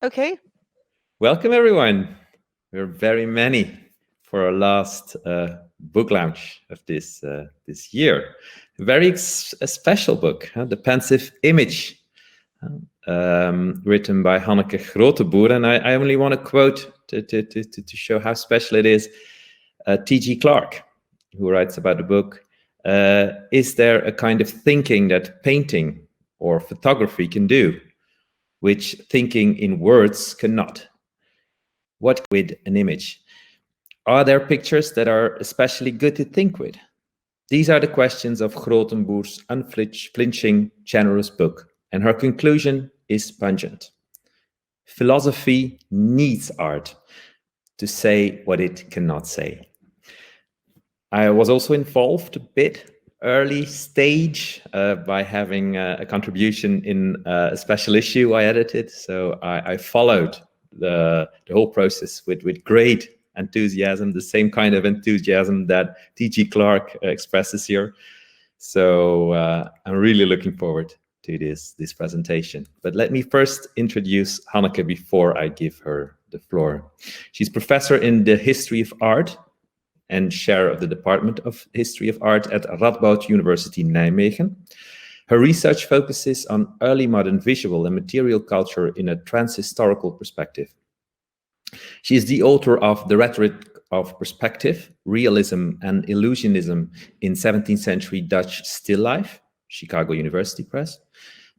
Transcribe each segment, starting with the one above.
Okay. Welcome, everyone. We're very many for our last book launch of this year. A special book, The Pensive Image, written by Hanneke Grootenboer. And I only want to quote to show how special it is. T.G. Clarke, who writes about the book, is there a kind of thinking that painting or photography can do, which thinking in words cannot? What with an image? Are there pictures that are especially good to think with? These are the questions of Grootenboer's unflinching, generous book, and her conclusion is pungent. Philosophy needs art to say what it cannot say. I was also involved a bit early stage by having a contribution in a special issue I edited. So I followed the whole process with great enthusiasm, the same kind of enthusiasm that T.G. Clarke expresses here. So I'm really looking forward to this presentation. But let me first introduce Hanneke before I give her the floor. She's professor in the history of art and chair of the Department of History of Art at Radboud University Nijmegen. Her research focuses on early modern visual and material culture in a transhistorical perspective. She is the author of The Rhetoric of Perspective, Realism and Illusionism in 17th Century Dutch Still Life, Chicago University Press,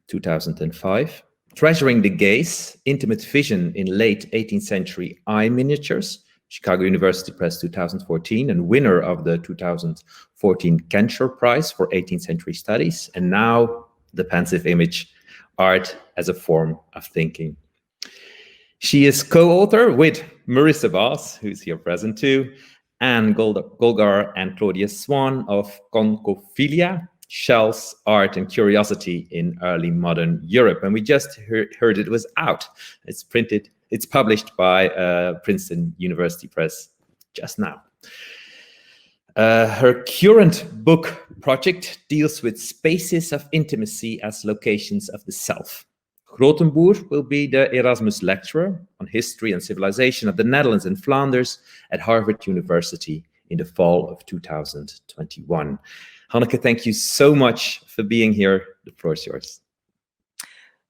2005. Treasuring the Gaze, Intimate Vision in Late 18th Century Eye Miniatures, Chicago University Press 2014, and winner of the 2014 Kensher Prize for 18th Century Studies, and now The Pensive Image, Art as a Form of Thinking. She is co-author with Marissa Voss, who's here present too, Anne Golgar and Claudia Swan of Concophilia, Shells, Art and Curiosity in Early Modern Europe. And we just heard it was out. It's published by Princeton University Press just now. Her current book project deals with spaces of intimacy as locations of the self. Grootenboer will be the Erasmus Lecturer on History and Civilization of the Netherlands and Flanders at Harvard University in the fall of 2021. Hanneke, thank you so much for being here. The floor is yours.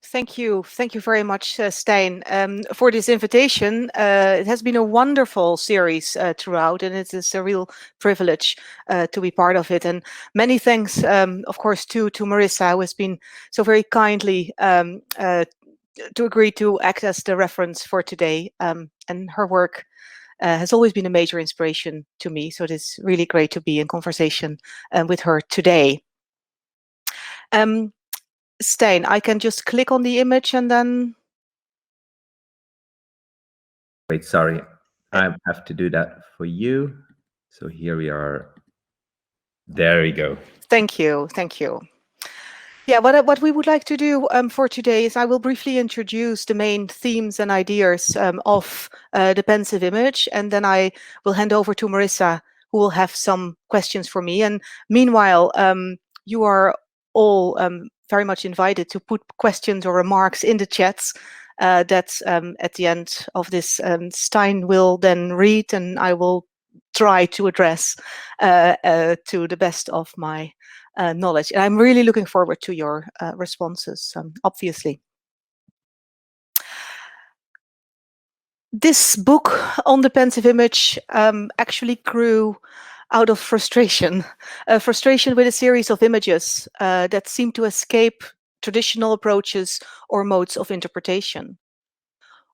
Thank you very much, Stijn, for this invitation. It has been a wonderful series throughout, and it is a real privilege to be part of it. And many thanks, of course, to Marissa, who has been so very kindly to agree to act as the reference for today. And her work has always been a major inspiration to me. So it is really great to be in conversation with her today. Stijn, I can just click on the image and then... Wait, sorry, I have to do that for you. So here we are. There we go. Thank you. Yeah, what we would like to do for today is I will briefly introduce the main themes and ideas of the Pensive Image, and then I will hand over to Marissa, who will have some questions for me. And meanwhile, you are all very much invited to put questions or remarks in the chats that at the end of this Stijn will then read, and I will try to address to the best of my knowledge. And I'm really looking forward to your responses, obviously. This book on the Pensive Image actually grew out of frustration with a series of images that seem to escape traditional approaches or modes of interpretation.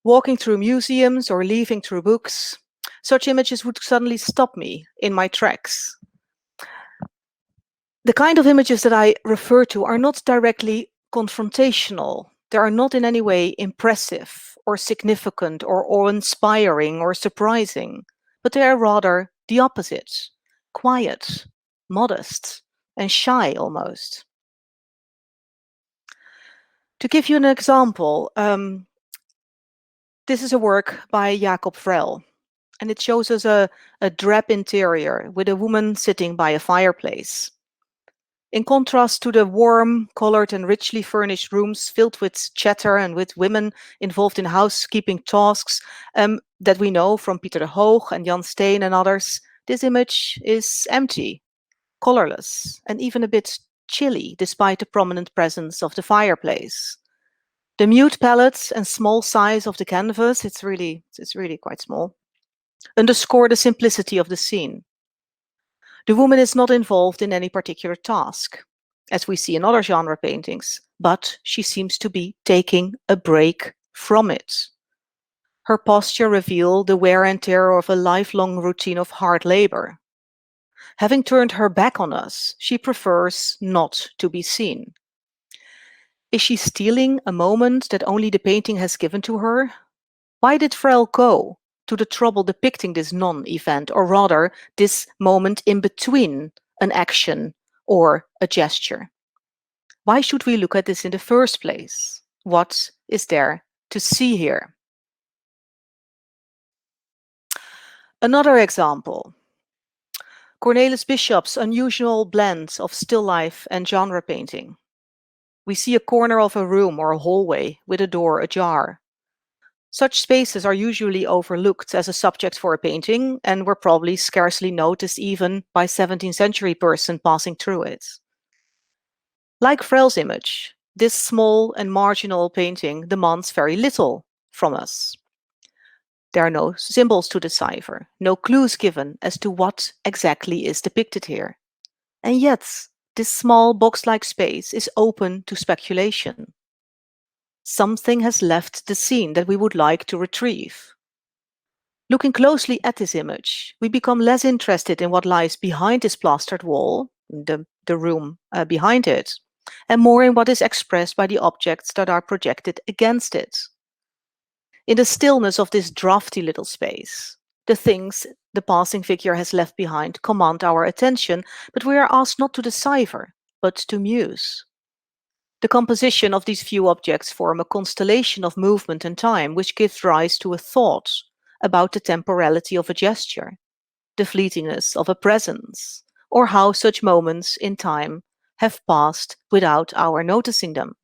Walking through museums or leafing through books, such images would suddenly stop me in my tracks. The kind of images that I refer to are not directly confrontational. They are not in any way impressive or significant or awe-inspiring or surprising, but they are rather the opposite. Quiet, modest, and shy almost. To give you an example, this is a work by Jacob Vrel, and it shows us a drab interior with a woman sitting by a fireplace. In contrast to the warm, colored and richly furnished rooms filled with chatter and with women involved in housekeeping tasks that we know from Pieter de Hoog and Jan Steen and others, this image is empty, colorless, and even a bit chilly despite the prominent presence of the fireplace. The mute palette and small size of the canvas, it's really quite small, underscore the simplicity of the scene. The woman is not involved in any particular task, as we see in other genre paintings, but she seems to be taking a break from it. Her posture reveals the wear and tear of a lifelong routine of hard labor. Having turned her back on us, she prefers not to be seen. Is she stealing a moment that only the painting has given to her? Why did Frel go to the trouble depicting this non-event, or rather this moment in between an action or a gesture? Why should we look at this in the first place? What is there to see here? Another example. Cornelis Bishop's unusual blend of still life and genre painting. We see a corner of a room or a hallway with a door ajar. Such spaces are usually overlooked as a subject for a painting and were probably scarcely noticed even by 17th century person passing through it. Like Frel's image, this small and marginal painting demands very little from us. There are no symbols to decipher, no clues given as to what exactly is depicted here. And yet, this small box-like space is open to speculation. Something has left the scene that we would like to retrieve. Looking closely at this image, we become less interested in what lies behind this plastered wall, the room behind it, and more in what is expressed by the objects that are projected against it. In the stillness of this drafty little space, the things the passing figure has left behind command our attention, but we are asked not to decipher, but to muse. The composition of these few objects form a constellation of movement and time, which gives rise to a thought about the temporality of a gesture, the fleetingness of a presence, or how such moments in time have passed without our noticing them.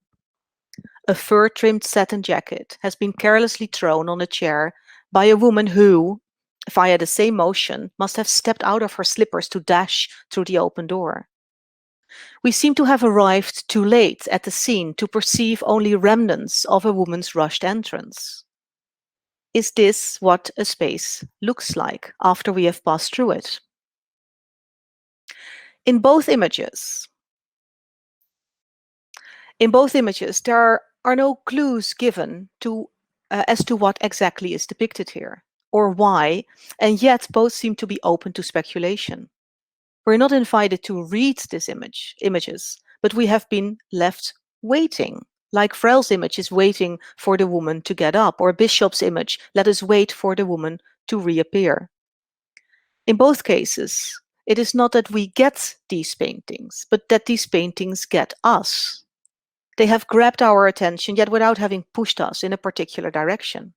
A fur-trimmed satin jacket has been carelessly thrown on a chair by a woman who, via the same motion, must have stepped out of her slippers to dash through the open door. We seem to have arrived too late at the scene to perceive only remnants of a woman's rushed entrance. Is this what a space looks like after we have passed through it? In both images, there are no clues given as to what exactly is depicted here, or why, and yet both seem to be open to speculation. We're not invited to read these images, but we have been left waiting, like Frel's image is waiting for the woman to get up, or Bishop's image, let us wait for the woman to reappear. In both cases, it is not that we get these paintings, but that these paintings get us. They have grabbed our attention, yet without having pushed us in a particular direction.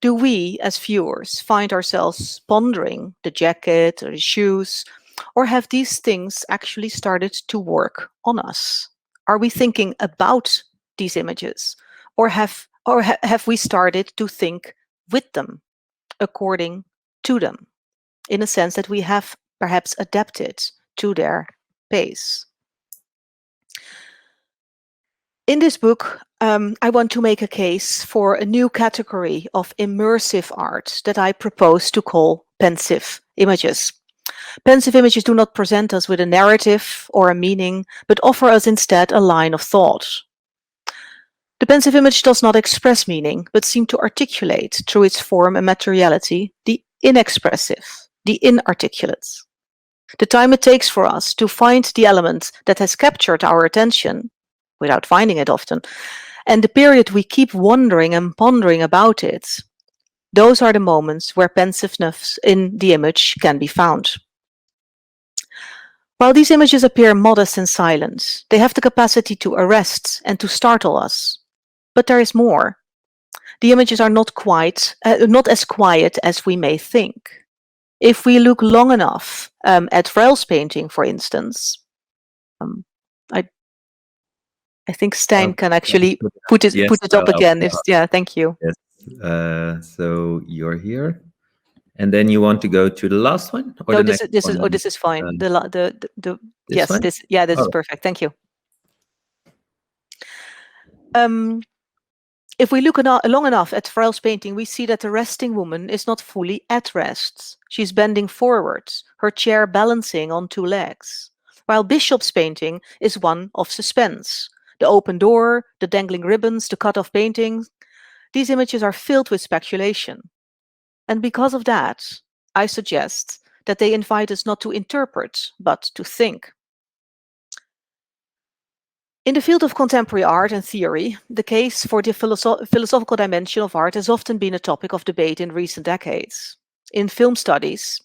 Do we, as viewers, find ourselves pondering the jacket or the shoes, or have these things actually started to work on us? Are we thinking about these images, or have we started to think with them, according to them, in a sense that we have perhaps adapted to their pace? In this book, I want to make a case for a new category of immersive art that I propose to call pensive images. Pensive images do not present us with a narrative or a meaning, but offer us instead a line of thought. The pensive image does not express meaning, but seem to articulate through its form and materiality the inexpressive, the inarticulate. The time it takes for us to find the element that has captured our attention, without finding it often, and the period we keep wondering and pondering about it, those are the moments where pensiveness in the image can be found. While these images appear modest and silent, they have the capacity to arrest and to startle us. But there is more. The images are not as quiet as we may think. If we look long enough at Frel's painting, for instance, I I think Stijn can actually Yes, put it up again. Yeah, thank you. yes. So you're here, and then you want to go to the last one or No, the this next is this is one? this is fine. The This yes, one? this is perfect. Thank you. If we look long enough at Farel's painting, we see that the resting woman is not fully at rest. She's bending forwards, her chair balancing on two legs. While Bishop's painting is one of suspense. The open door, the dangling ribbons, the cut-off paintings, these images are filled with speculation. And because of that, I suggest that they invite us not to interpret, but to think. In the field of contemporary art and theory, the case for the philosophical dimension of art has often been a topic of debate in recent decades. In film studies,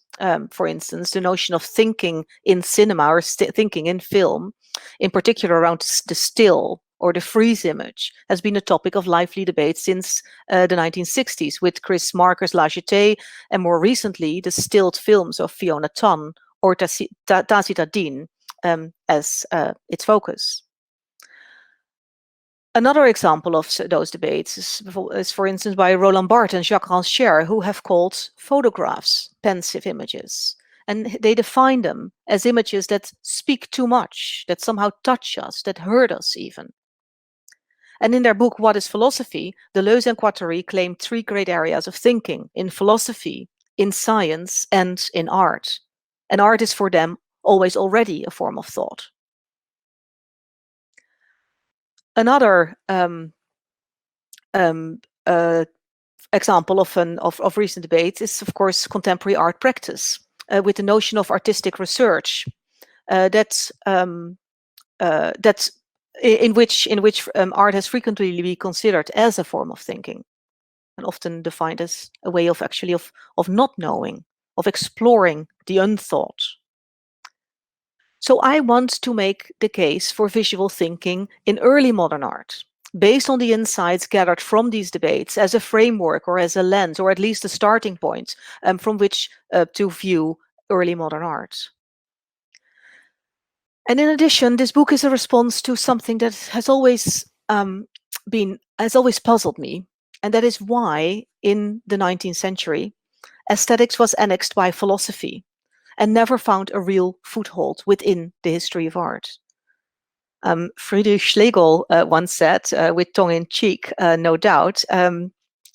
for instance, the notion of thinking in cinema or thinking in film, in particular around the still or the freeze image, has been a topic of lively debate since the 1960s with Chris Marker's La Jetée and more recently the stilled films of Fiona Tunn or Tacita Dean as its focus. Another example of those debates is, for instance, by Roland Barthes and Jacques Rancière, who have called photographs pensive images. And they define them as images that speak too much, that somehow touch us, that hurt us even. And in their book, What is Philosophy?, Deleuze and Guattari claim three great areas of thinking: in philosophy, in science, and in art. And art is for them always already a form of thought. Another example of recent debates is, of course, contemporary art practice, with the notion of artistic research that's in which art has frequently been considered as a form of thinking, and often defined as a way of actually of not knowing, of exploring the unthought. So I want to make the case for visual thinking in early modern art, based on the insights gathered from these debates as a framework or as a lens, or at least a starting point from which to view early modern art. And in addition, this book is a response to something that has always puzzled me, and that is why in the 19th century, aesthetics was annexed by philosophy and never found a real foothold within the history of art. Friedrich Schlegel once said, with tongue in cheek, no doubt,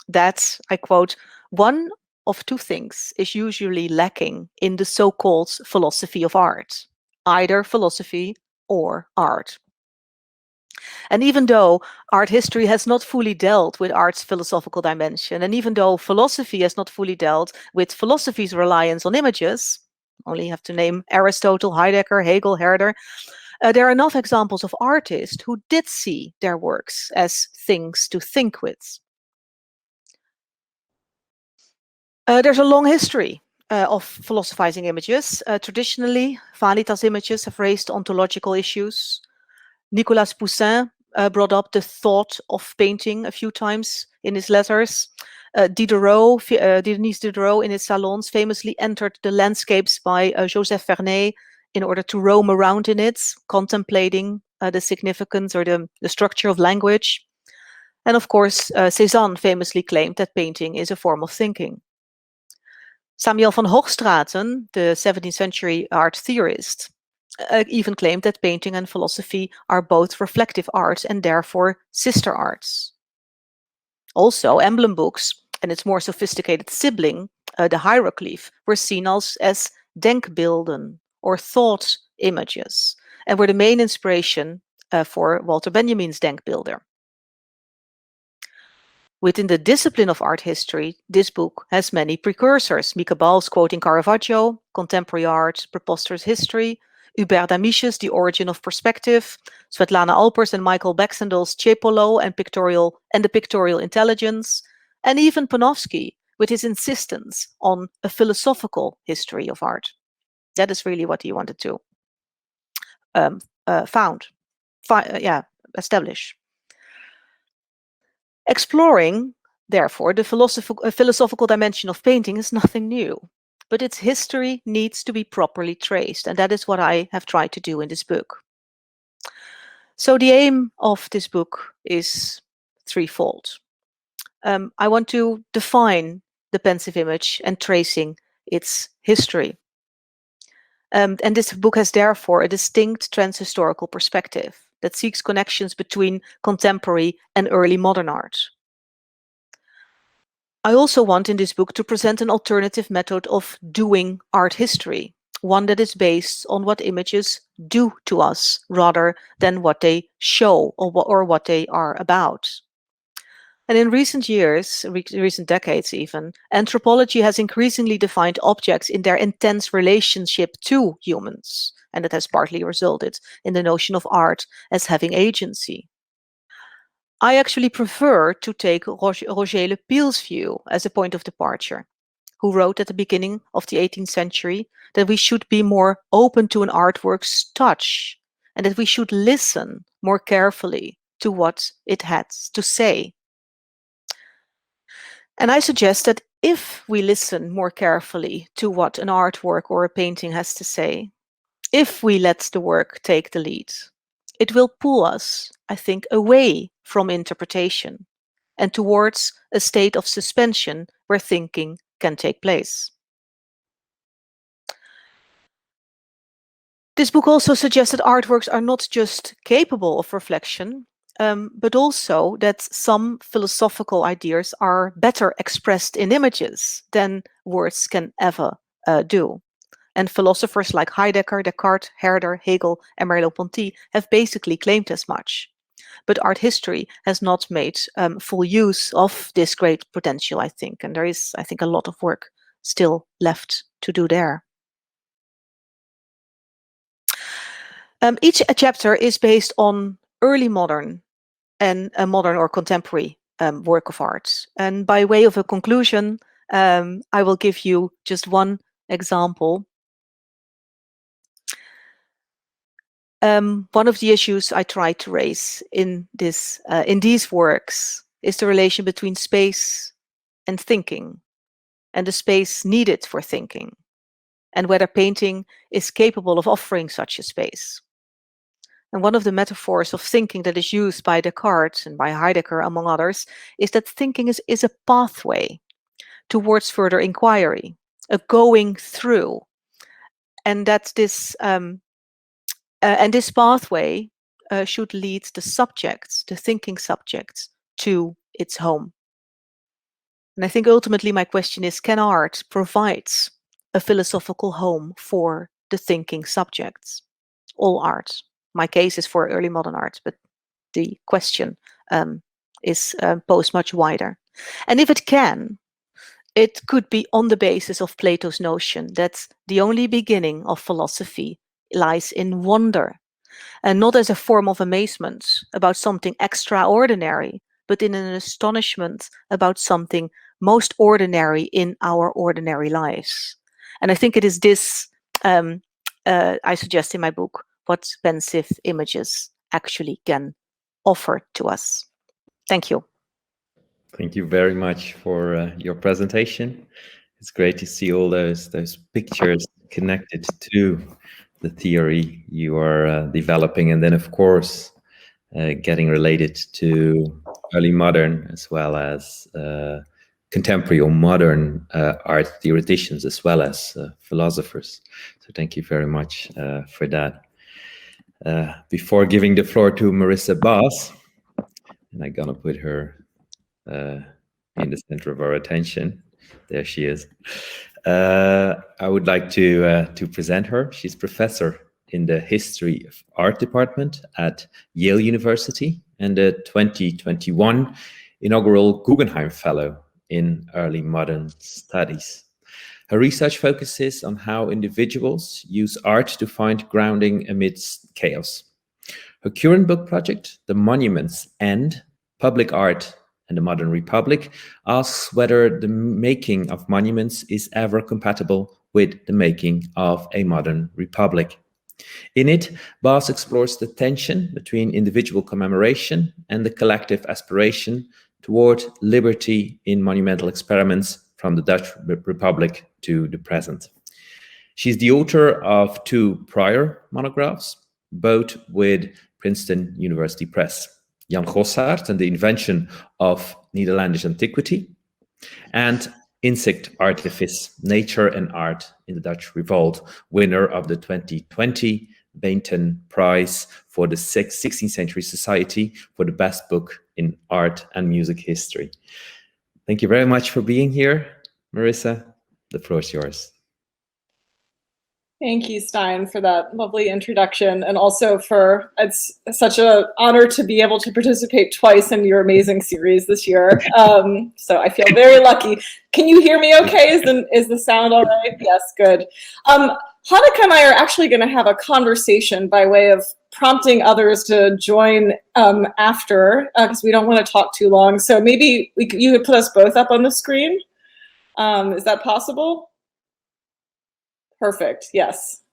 that, I quote, "One of two things is usually lacking in the so-called philosophy of art, either philosophy or art." And even though art history has not fully dealt with art's philosophical dimension, and even though philosophy has not fully dealt with philosophy's reliance on images, only have to name Aristotle, Heidegger, Hegel, Herder, there are enough examples of artists who did see their works as things to think with. There's a long history of philosophizing images. Traditionally, Vanitas images have raised ontological issues. Nicolas Poussin brought up the thought of painting a few times in his letters. Denis Diderot in his salons famously entered the landscapes by Joseph Vernet in order to roam around in it, contemplating the significance or the structure of language. And of course, Cézanne famously claimed that painting is a form of thinking. Samuel van Hoogstraten, the 17th century art theorist, even claimed that painting and philosophy are both reflective arts and therefore sister arts. Also, emblem books and its more sophisticated sibling, the hieroglyph, were seen as denkbeelden, or thought images, and were the main inspiration for Walter Benjamin's denkbeelden. Within the discipline of art history, this book has many precursors. Mieke Bals quoting Caravaggio, Contemporary Art, Preposterous History, Hubert Damisch's The Origin of Perspective, Svetlana Alpers and Michael Baxendale's Tiepolo and the Pictorial Intelligence, and even Panofsky with his insistence on a philosophical history of art. That is really what he wanted to establish. Exploring, therefore, the philosophical dimension of painting is nothing new, but its history needs to be properly traced, and that is what I have tried to do in this book. So the aim of this book is threefold. I want to define the pensive image and tracing its history. And this book has therefore a distinct transhistorical perspective that seeks connections between contemporary and early modern art. I also want in this book to present an alternative method of doing art history, one that is based on what images do to us rather than what they show or what they are about. And in recent years, recent decades even, anthropology has increasingly defined objects in their intense relationship to humans, and it has partly resulted in the notion of art as having agency. I actually prefer to take Roger Le Pile's view as a point of departure, who wrote at the beginning of the 18th century that we should be more open to an artwork's touch and that we should listen more carefully to what it has to say. And I suggest that if we listen more carefully to what an artwork or a painting has to say, if we let the work take the lead, it will pull us, I think, away from interpretation and towards a state of suspension where thinking can take place. This book also suggests that artworks are not just capable of reflection, but also that some philosophical ideas are better expressed in images than words can ever do. And philosophers like Heidegger, Descartes, Herder, Hegel, and Merleau-Ponty have basically claimed as much. But art history has not made full use of this great potential, I think. And there is, I think, a lot of work still left to do there. Each chapter is based on early modern and a modern or contemporary work of art. And by way of a conclusion, I will give you just one example. One of the issues I try to raise in these works is the relation between space and thinking, and the space needed for thinking, and whether painting is capable of offering such a space. And one of the metaphors of thinking that is used by Descartes and by Heidegger, among others, is that thinking is a pathway towards further inquiry, a going through, and that this pathway should lead the thinking subjects, to its home. And I think ultimately my question is, can art provide a philosophical home for the thinking subjects? All art. My case is for early modern art, but the question is posed much wider. And if it can, it could be on the basis of Plato's notion that the only beginning of philosophy lies in wonder, and not as a form of amazement about something extraordinary, but in an astonishment about something most ordinary in our ordinary lives. And I think it is this I suggest in my book, what pensive images actually can offer to us. Thank you. Thank you very much for your presentation. It's great to see all those pictures connected to the theory you are developing, and then of course getting related to early modern as well as contemporary or modern art theoreticians as well as philosophers. So thank you very much for that. Before giving the floor to Marissa Baas, and I'm gonna put her in the center of our attention. There she is. I would like to present her. She's professor in the History of Art department at Yale University and the 2021 inaugural Guggenheim Fellow in Early Modern Studies. Her research focuses on how individuals use art to find grounding amidst chaos. Her current book project, The Monuments and Public Art and the Modern Republic, asks whether the making of monuments is ever compatible with the making of a modern republic. In it, Baas explores the tension between individual commemoration and the collective aspiration toward liberty in monumental experiments from the Dutch Republic to the present. She's the author of 2 prior monographs, both with Princeton University Press. Jan Gossaert and the Invention of Netherlandish Antiquity, and Insect Artifice, Nature and Art in the Dutch Revolt, winner of the 2020 Bainton Prize for the 16th Century Society for the best book in art and music history. Thank you very much for being here, Marissa. The floor is yours. Thank you, Stein, for that lovely introduction, and also for, it's such an honor to be able to participate twice in your amazing series this year. So I feel very lucky. Can you hear me okay? Is the sound all right? Yes, good. Hanneke and I are actually going to have a conversation by way of prompting others to join after, because we don't want to talk too long. So maybe you could put us both up on the screen. Is that possible? Perfect, yes.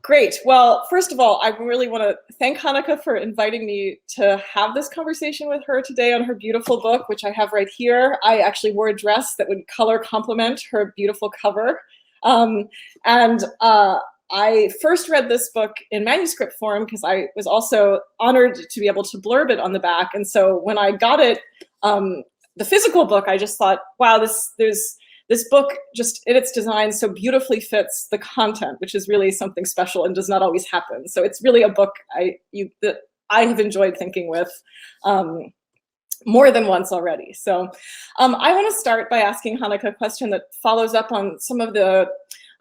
Great. Well, first of all, I really want to thank Hanneke for inviting me to have this conversation with her today on her beautiful book, which I have right here. I actually wore a dress that would color complement her beautiful cover. I first read this book in manuscript form because I was also honored to be able to blurb it on the back. And so when I got it, the physical book, I just thought, wow, this book just in its design so beautifully fits the content, which is really something special and does not always happen. So it's really a book that I have enjoyed thinking with more than once already. So I want to start by asking Hanneke a question that follows up on some of the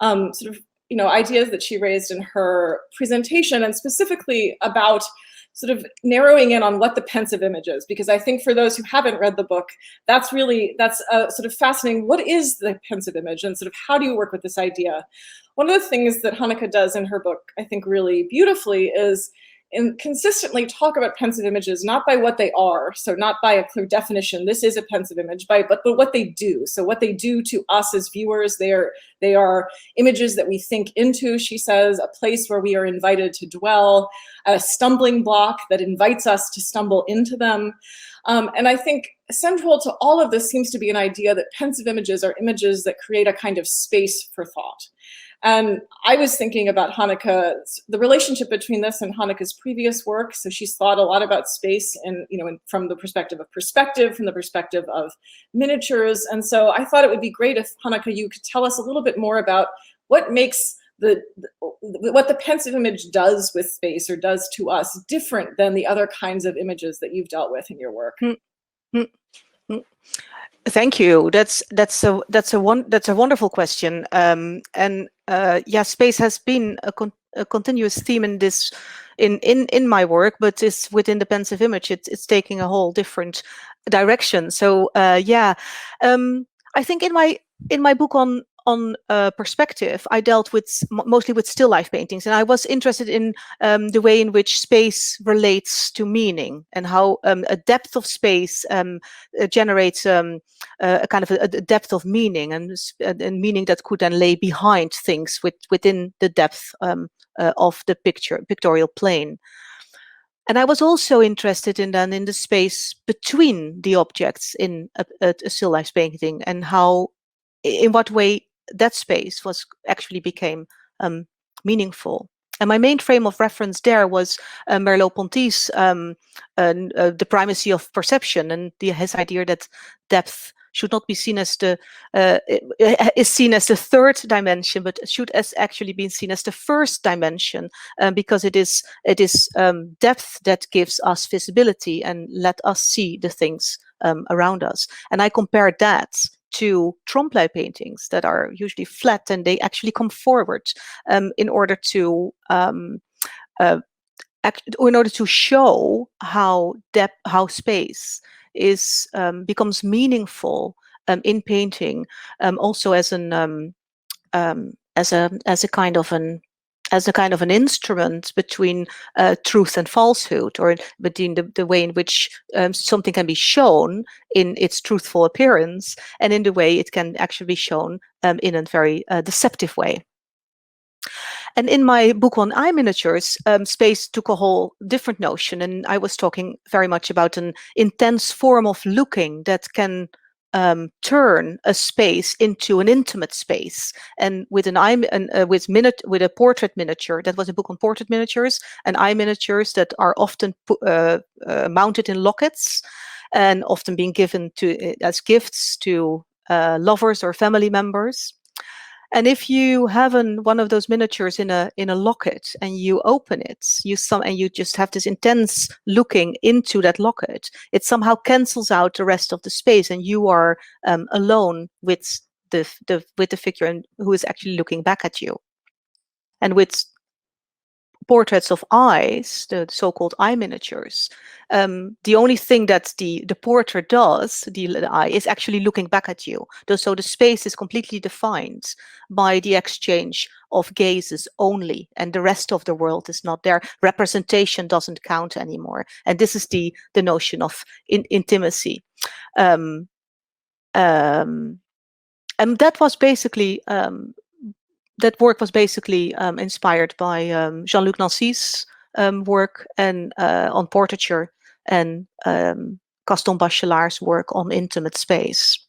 sort of ideas that she raised in her presentation, and specifically about sort of narrowing in on what the pensive image is, because I think for those who haven't read the book, that's sort of fascinating. What is the pensive image, and sort of how do you work with this idea? One of the things that Hanneke does in her book, I think really beautifully, is consistently talk about pensive images, not by what they are, so not by a clear definition, this is a pensive image, but what they do. So what they do to us as viewers, they are images that we think into, she says, a place where we are invited to dwell, a stumbling block that invites us to stumble into them. And I think central to all of this seems to be an idea that pensive images are images that create a kind of space for thought. And I was thinking about the relationship between this and Hanneke's previous work. So she's thought a lot about space and, from the perspective of perspective, from the perspective of miniatures. And so I thought it would be great if, Hanneke, you could tell us a little bit more about what makes what the pensive image does with space, or does to us, different than the other kinds of images that you've dealt with in your work. Thank you. That's a wonderful question. Yeah, space has been a continuous theme in this in my work, but it's within the pensive image. It's taking a whole different direction. So yeah, I think in my book on perspective, I dealt mostly with still life paintings, and I was interested in the way in which space relates to meaning, and how a depth of space generates a kind of a depth of meaning, and meaning that could then lay behind things within the depth of the pictorial plane. And I was also interested in the space between the objects in a still life painting, and how, in what way that space became meaningful. And my main frame of reference there was Merleau-Ponty's The Primacy of Perception, and his idea that depth should not be seen as is seen as the third dimension, but should actually be seen as the first dimension, because it is depth that gives us visibility and let us see the things around us. And I compared that to trompe-l'œil paintings that are usually flat, and they actually come forward in order to show how space becomes meaningful in painting, also as a kind of an instrument between truth and falsehood, or between the way in which something can be shown in its truthful appearance, and in the way it can actually be shown in a very deceptive way. And in my book on eye miniatures, space took a whole different notion, and I was talking very much about an intense form of looking that can turn a space into an intimate space. And with with a portrait miniature, that was a book on portrait miniatures and eye miniatures that are often mounted in lockets and often being given as gifts to lovers or family members. And if you have one of those miniatures in a locket and you open it, and you just have this intense looking into that locket, it somehow cancels out the rest of the space, and you are alone with the figure who is actually looking back at you. And with portraits of eyes, the so-called eye miniatures, the only thing that the portrait does, the eye, is actually looking back at you. So the space is completely defined by the exchange of gazes only, and the rest of the world is not there. Representation doesn't count anymore. And this is the notion of intimacy. And that was basically that work was basically inspired by Jean-Luc Nancy's work and on portraiture, and Gaston Bachelard's work on intimate space.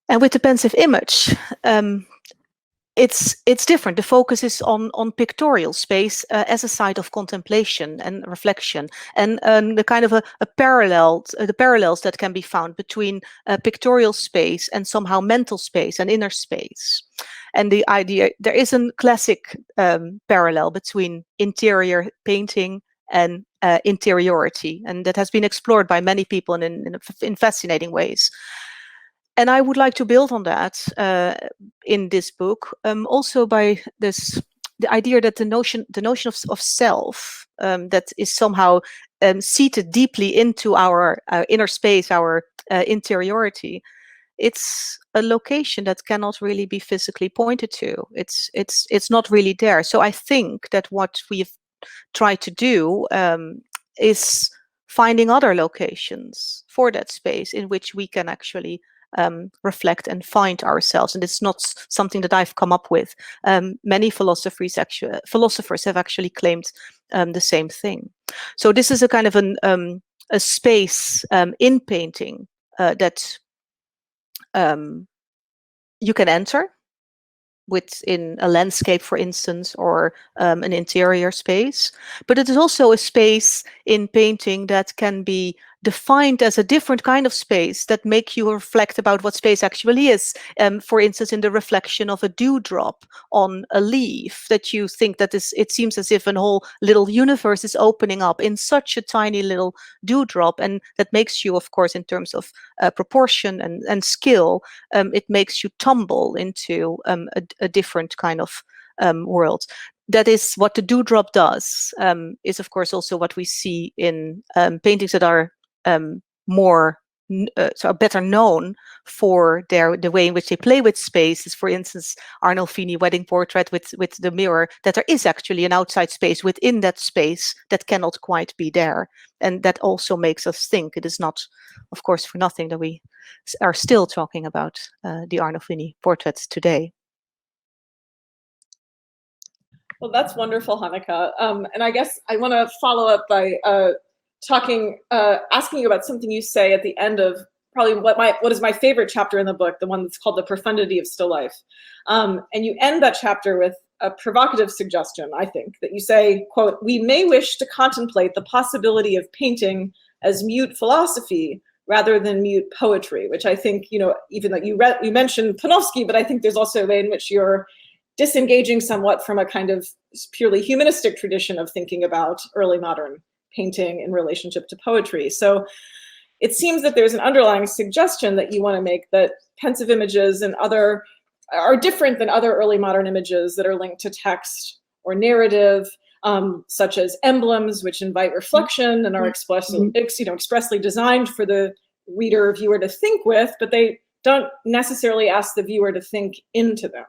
And with the pensive image, it's different. The focus is on pictorial space as a site of contemplation and reflection, and the kind of the parallels that can be found between pictorial space and somehow mental space and inner space. And the idea, there is a classic parallel between interior painting and interiority, and that has been explored by many people in fascinating ways. And I would like to build on that in this book, also by the idea that the notion of self that is somehow seated deeply into our inner space, our interiority. It's a location that cannot really be physically pointed to. It's not really there. So I think that what we've tried to do is finding other locations for that space in which we can actually reflect and find ourselves. And it's not something that I've come up with. Many philosophers have actually claimed the same thing. So this is a kind of a space in painting that you can enter within a landscape, for instance, or an interior space. But it is also a space in painting that can be defined as a different kind of space that make you reflect about what space actually is. For instance, in the reflection of a dewdrop on a leaf, that you think that it seems as if a whole little universe is opening up in such a tiny little dewdrop. And that makes you, of course, in terms of proportion and skill, it makes you tumble into a different kind of world. That is what the dewdrop does, is of course also what we see in paintings that are better known for the way in which they play with space. Is, for instance, Arnolfini wedding portrait with the mirror, that there is actually an outside space within that space that cannot quite be there. And that also makes us think. It is not, of course, for nothing that we are still talking about the Arnolfini portraits today. Well, that's wonderful, Hanneke. And I guess I want to follow up by asking you about something you say at the end of probably what is my favorite chapter in the book, the one that's called The Profundity of Still Life. And you end that chapter with a provocative suggestion, I think, that you say, quote, "We may wish to contemplate the possibility of painting as mute philosophy rather than mute poetry," which I think, even though you mentioned Panofsky, but I think there's also a way in which you're disengaging somewhat from a kind of purely humanistic tradition of thinking about early modern painting in relationship to poetry. So it seems that there's an underlying suggestion that you want to make that pensive images and other are different than other early modern images that are linked to text or narrative, such as emblems, which invite reflection and are expressly designed for the reader or viewer to think with, but they don't necessarily ask the viewer to think into them.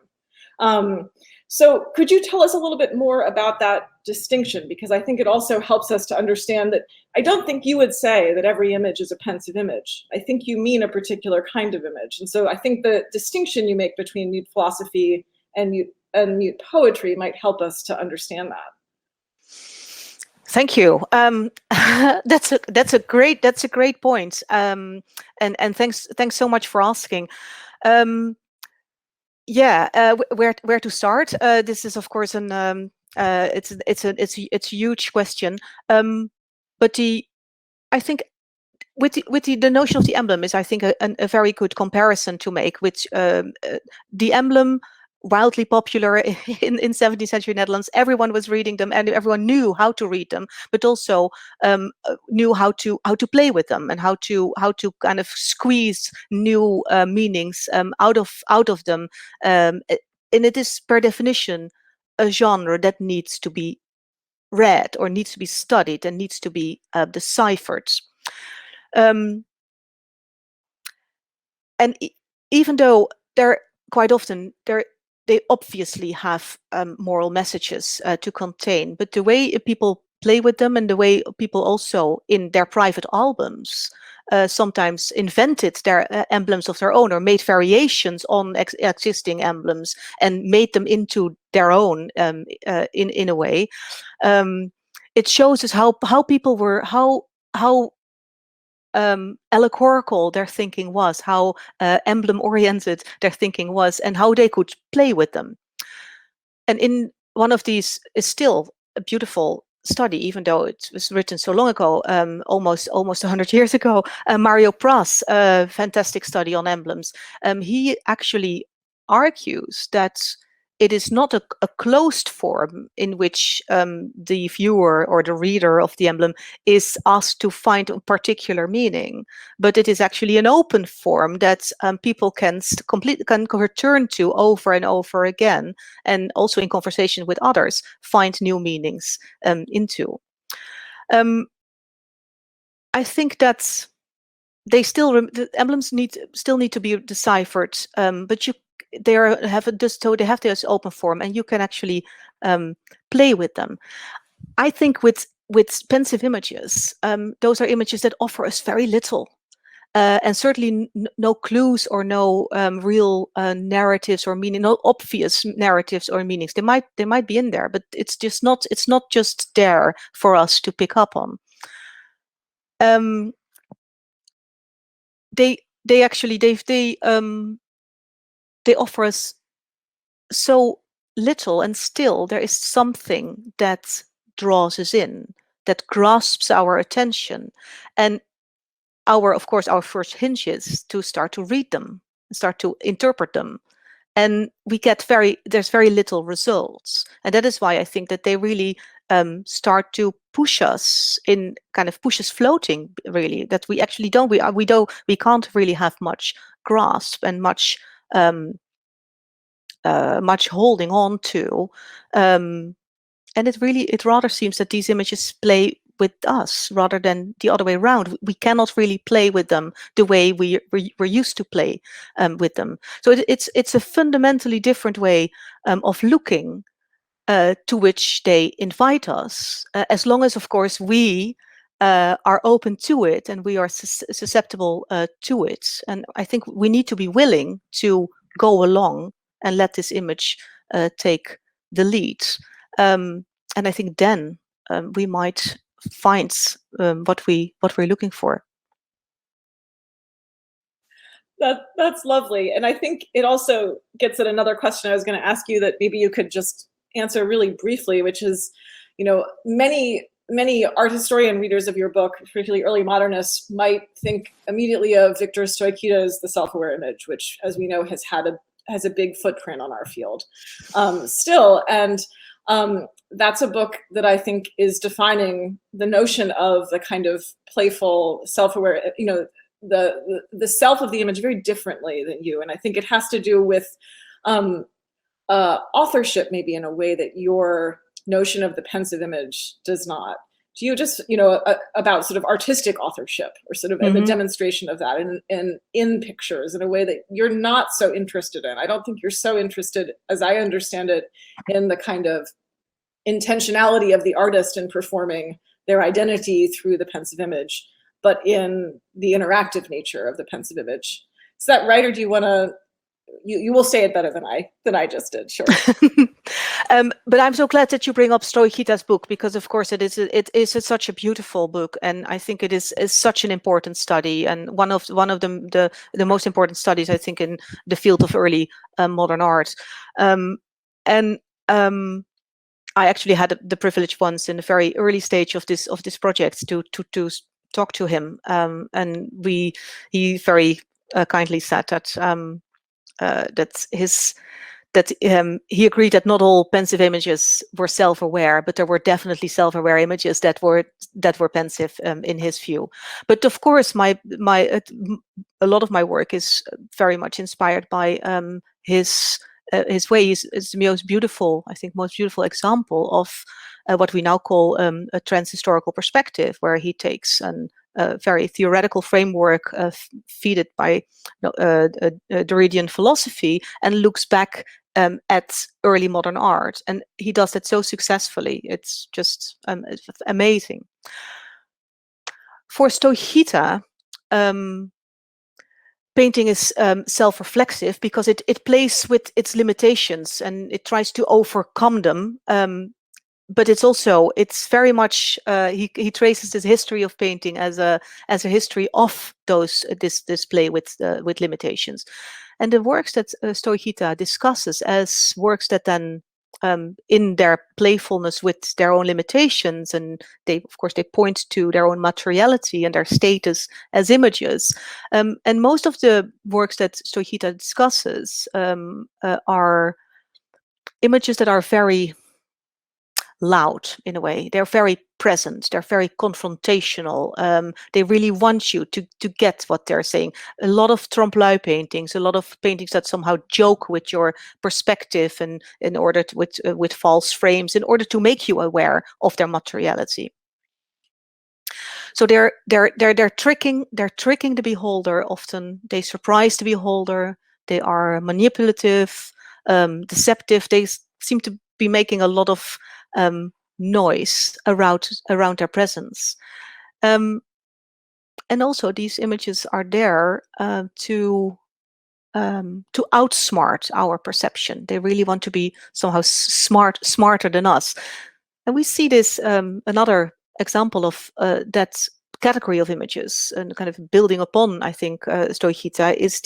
So could you tell us a little bit more about that distinction? Because I think it also helps us to understand that I don't think you would say that every image is a pensive image. I think you mean a particular kind of image. And so I think the distinction you make between mute philosophy and mute poetry might help us to understand that. Thank you. That's a great point. And thanks so much for asking. Yeah, where to start? This is of course it's a huge question. But I think with the notion of the emblem is, I think, a very good comparison to make, which the emblem, wildly popular in 17th century Netherlands. Everyone was reading them, and everyone knew how to read them, but also knew how to play with them, and how to kind of squeeze new meanings out of them. And it is per definition a genre that needs to be read, or needs to be studied, and needs to be deciphered. And even though they're quite often they obviously have moral messages to contain, but the way people play with them, and the way people also in their private albums sometimes invented their emblems of their own, or made variations on existing emblems and made them into their own in a way. It shows us how people were, how allegorical their thinking was, how emblem-oriented their thinking was, and how they could play with them. And in one of these is still a beautiful study, even though it was written so long ago, almost 100 years ago. Mario Praz, a fantastic study on emblems. He actually argues that it is not a closed form in which the viewer or the reader of the emblem is asked to find a particular meaning, but it is actually an open form that people can return to over and over again, and also in conversation with others find new meanings into. I think that they still the emblems still need to be deciphered, but they have this open form, and you can actually play with them. I think with pensive images, those are images that offer us very little, and certainly no clues, or no real narratives or meaning, no obvious narratives or meanings. They might be in there, but it's not just there for us to pick up on. They offer us so little, and still there is something that draws us in, that grasps our attention, and of course our first hinge is to start to read them, start to interpret them, and there's very little results. And that is why I think that they really start to push us floating, really, that we actually we can't really have much grasp and much holding on to, and it rather seems that these images play with us rather than the other way around. We cannot really play with them the way we're used to play with them. So it's a fundamentally different way of looking, to which they invite us, as long as, of course, we are open to it, and we are susceptible to it. And I think we need to be willing to go along and let this image take the lead. And I think then we might find what we're looking for. That's lovely. And I think it also gets at another question I was going to ask you that maybe you could just answer really briefly, which is, many art historian readers of your book, particularly early modernists, might think immediately of Victor Stoichita's The Self-Aware Image, which, as we know, has a big footprint on our field still. And that's a book that I think is defining the notion of the kind of playful, self-aware, the self of the image very differently than you. And I think it has to do with authorship, maybe, in a way that your notion of the pensive image does not. Do you just, about sort of artistic authorship, or sort of the demonstration of that in pictures in a way that you're not so interested in? I don't think you're so interested, as I understand it, in the kind of intentionality of the artist in performing their identity through the pensive image, but in the interactive nature of the pensive image. Is that right, or do you want to you will say it better than I just did. Sure. But I'm so glad that you bring up Stoichita's book, because of course it is such a beautiful book, and I think it is such an important study, and one of the most important studies, I think, in the field of early modern art. And I actually had the privilege once in the very early stage of this project to talk to him, and he very kindly said that he agreed that not all pensive images were self-aware, but there were definitely self-aware images that were pensive in his view. But of course, a lot of my work is very much inspired by his way. Is the most beautiful example of what we now call a transhistorical perspective, where he takes a very theoretical framework fed by Derridian philosophy and looks back at early modern art, and he does that so successfully. It's just it's amazing. For Stoichita, painting is self-reflexive because it plays with its limitations and it tries to overcome them. But it's very much he traces this history of painting as a history of this play with limitations, and the works that Stoichita discusses as works that then in their playfulness with their own limitations, and they point to their own materiality and their status as images, and most of the works that Stoichita discusses are images that are very loud in a way. They're very present, they're very confrontational. They really want you to get what they're saying. A lot of trompe-l'oeil paintings, a lot of paintings that somehow joke with your perspective, and in order to, with false frames, in order to make you aware of their materiality. So they're tricking the beholder. Often they surprise the beholder. They are manipulative, deceptive. They seem to be making a lot of noise around their presence, and also these images are there to outsmart our perception. They really want to be somehow smarter than us, and we see this another example of that category of images, and kind of building upon, I think, Stoichita is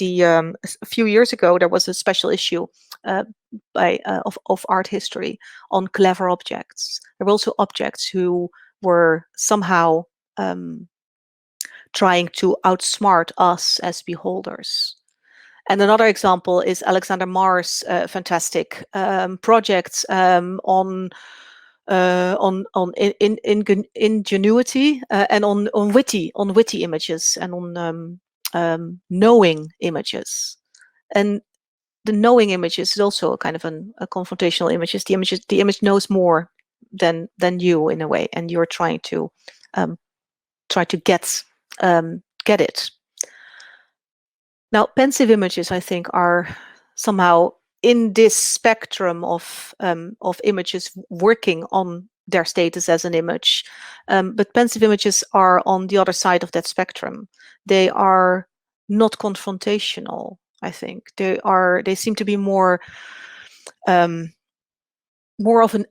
a few years ago there was a special issue of art history on clever objects. There were also objects who were somehow trying to outsmart us as beholders. And another example is Alexander Marr's fantastic projects on ingenuity and on witty images, and on knowing images. And the knowing images is also a kind of a confrontational images. The image knows more than you in a way, and you're trying to get it. Now, pensive images, I think, are somehow in this spectrum of images working on their status as an image, but pensive images are on the other side of that spectrum. They are not confrontational. I think they seem to be more of an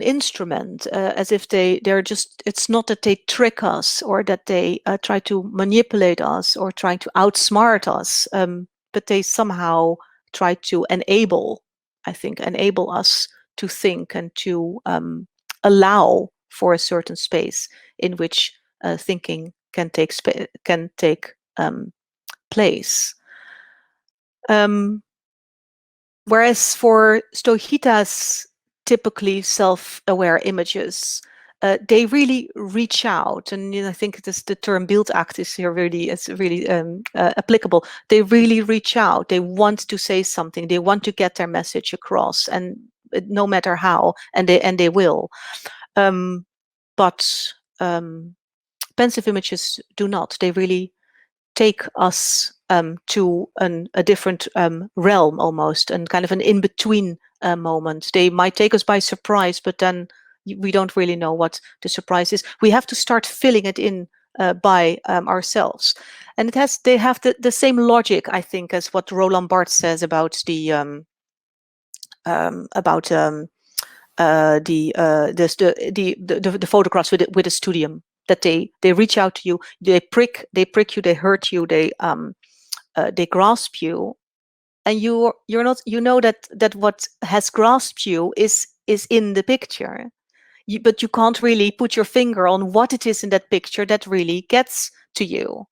instrument, as if they're just. It's not that they trick us or that they try to manipulate us or trying to outsmart us, but they somehow try to enable us to think and to allow for a certain space in which thinking can take place. Whereas for Stoichita's typically self-aware images, they really reach out, and I think the term beeldact is here really applicable. They really reach out. They want to say something. They want to get their message across, and no matter how, and they will. But pensive images do not. They really take us to a different realm almost, and kind of an in-between moment. They might take us by surprise, but then we don't really know what the surprise is. We have to start filling it in by ourselves. And they have the same logic, I think, as what Roland Barthes says about the photographs with a studium, that they reach out to you, they prick you, they hurt you, they grasp you, and you know that what has grasped you is in the picture, but you can't really put your finger on what it is in that picture that really gets to you.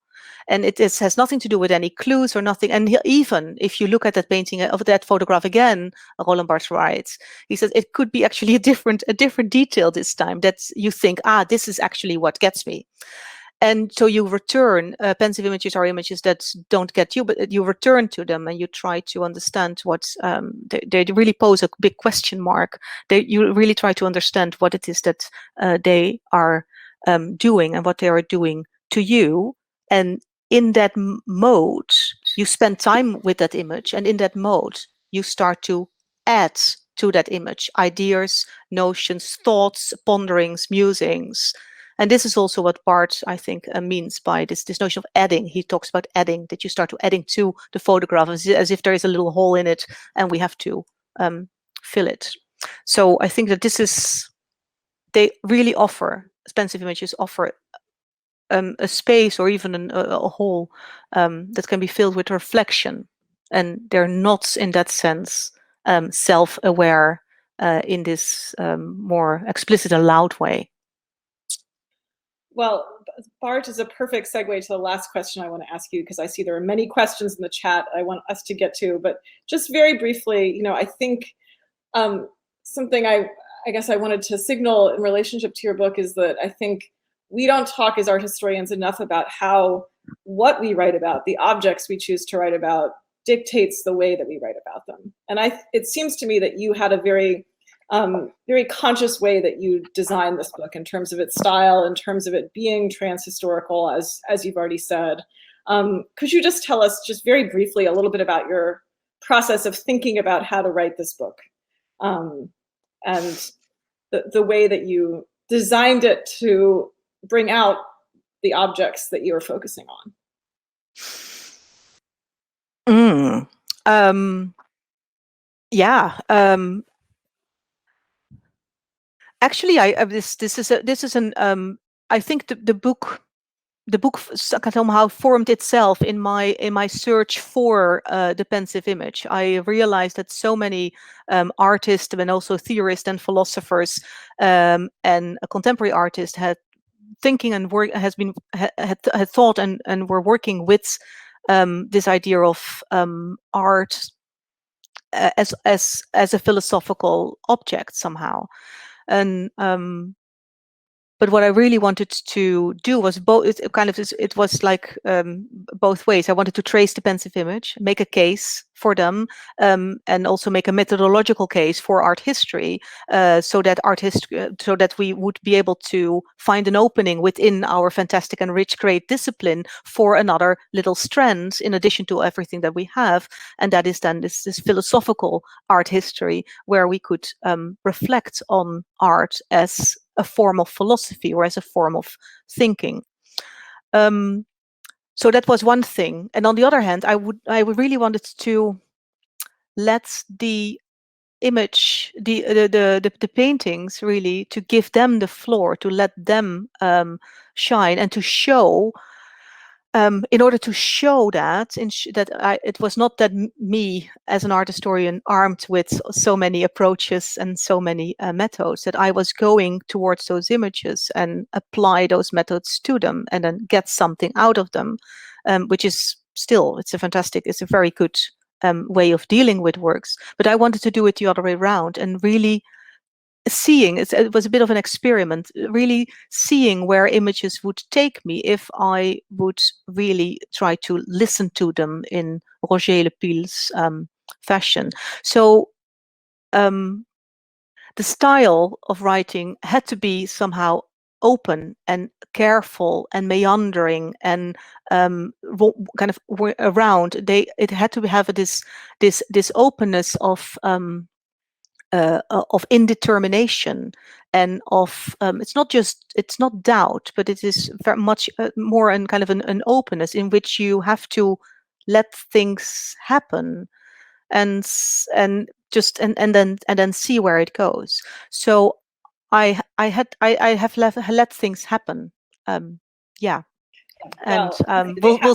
And it has nothing to do with any clues or nothing. And even if you look at that painting of that photograph again, Roland Barthes writes, he says it could be actually a different detail this time, that you think, this is actually what gets me. And so you return, pensive images are images that don't get you, but you return to them and you try to understand what, they really pose a big question mark. You really try to understand what it is that they are doing and what they are doing to you. And in that mode, you spend time with that image, and in that mode, you start to add to that image ideas, notions, thoughts, ponderings, musings. And this is also what Barthes, I think, means by this notion of adding. He talks about adding, that you start to adding to the photograph as if there is a little hole in it and we have to fill it. So I think that they really offer, pensive images offer a space or even a hole that can be filled with reflection. And they're not, in that sense, self-aware in this more explicit and loud way. Well, Bart is a perfect segue to the last question I want to ask you, because I see there are many questions in the chat I want us to get to. But just very briefly, I think something I guess I wanted to signal in relationship to your book is that I think we don't talk as art historians enough about how what we write about, the objects we choose to write about, dictates the way that we write about them. And it seems to me that you had a very conscious way that you designed this book in terms of its style, in terms of it being trans-historical, as you've already said. Could you just tell us, just very briefly, a little bit about your process of thinking about how to write this book, and the way that you designed it to bring out the objects that you are focusing on? Actually, I think the book somehow formed itself in my search for the pensive image. I realized that so many artists and also theorists and philosophers and contemporary artists had thinking and work had thought and were working with this idea of art as a philosophical object somehow. And but what I really wanted to do was both. It was like both ways. I wanted to trace the pensive image, make a case for them, and also make a methodological case for art history, so that we would be able to find an opening within our fantastic and rich, great discipline for another little strand in addition to everything that we have, and that is then this philosophical art history where we could reflect on art as a form of philosophy or as a form of thinking. So that was one thing. And on the other hand, I really wanted to let the image, the paintings, really, to give them the floor, to let them shine, and to show. In order to show that, it was not that me as an art historian, armed with so many approaches and so many methods, that I was going towards those images and apply those methods to them and then get something out of them, which is still, it's a very good way of dealing with works. But I wanted to do it the other way around and really seeing, it was a bit of an experiment, really seeing where images would take me if I would really try to listen to them in Roger Lepille's fashion. So the style of writing had to be somehow open and careful and meandering and kind of around. It had to have this openness of of indetermination and of it's not doubt, but it is very much more an kind of an openness in which you have to let things happen and then see where it goes. So I have let things happen. Yeah, and we'll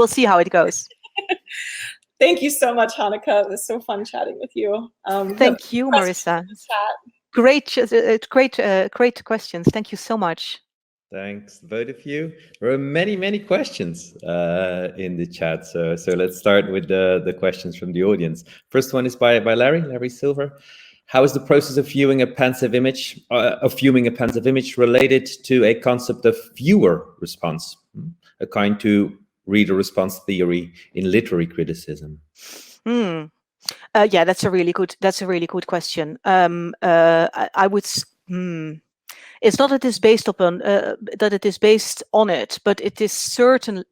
see how it goes. Thank you so much, Hanneke. It was so fun chatting with you. Thank you, Marissa. Great questions. Thank you so much. Thanks, both of you. There are many questions in the chat. So let's start with the questions from the audience. First one is by Larry Silver. How is the process of viewing a pensive image, related to a concept of viewer response, akin to reader response theory in literary criticism? Yeah, that's a really good question. I would. It's not that it's based upon it, but it is certainly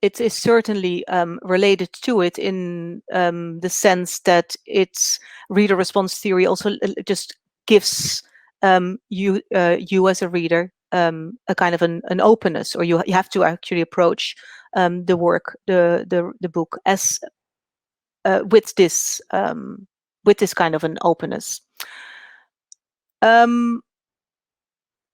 related to it in the sense that its reader response theory also just gives you as a reader a kind of an openness, or you have to actually approach the work, the book as with this kind of an openness.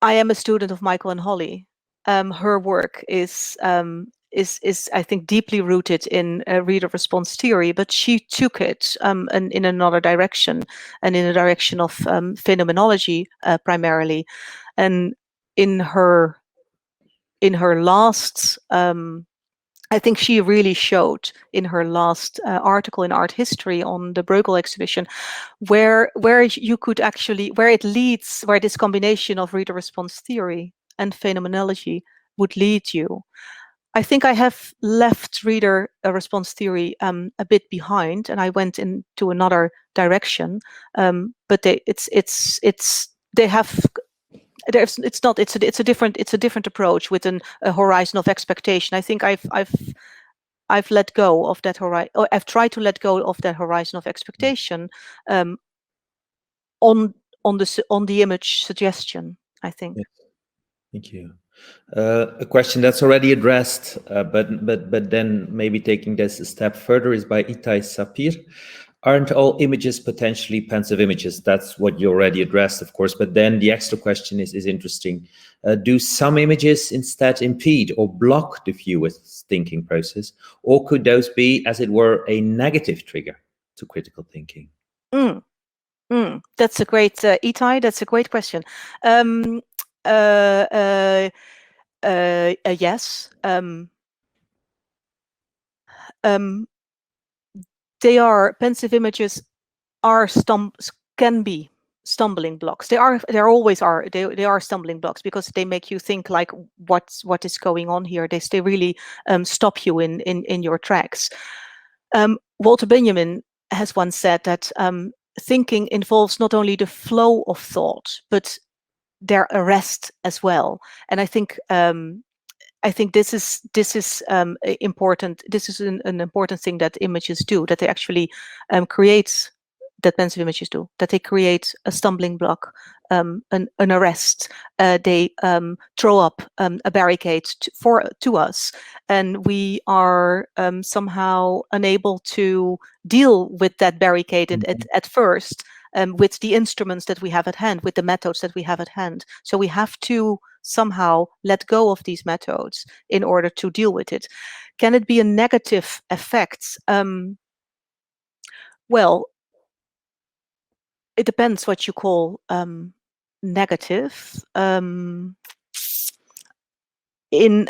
I am a student of Michael and Holly. Her work is I think deeply rooted in reader response theory, but she took it in another direction, and in the direction of phenomenology primarily. And in her last, I think she really showed in her last article in Art History on the Bruegel exhibition, where you could actually, where this combination of reader response theory and phenomenology would lead you. I think I have left reader response theory a bit behind, and I went into another direction. But it's a different approach with a horizon of expectation. I think I've let go of that horizon, or I've tried to let go of that horizon of expectation on the image suggestion, I think. Yes. Thank you. A question that's already addressed, but then maybe taking this a step further, is by Itai Sapir. Aren't all images potentially pensive images? That's what you already addressed, of course, but then the extra question is interesting. Do some images instead impede or block the viewer's thinking process, or could those be, as it were, a negative trigger to critical thinking? That's a great, Itai, that's a great question. Yes. Pensive images can be stumbling blocks. They always are stumbling blocks, because they make you think like, what is going on here? They really stop you in your tracks. Walter Benjamin has once said that thinking involves not only the flow of thought, but their arrest as well. And I think this is important. This is an important thing that images do, that they actually create, that pensive images do, that they create a stumbling block, an arrest. They throw up a barricade to us, and we are somehow unable to deal with that barricade at first, with the instruments that we have at hand, with the methods that we have at hand. So we have to somehow let go of these methods in order to deal with it. Can it be a negative effect? Well, it depends what you call negative. In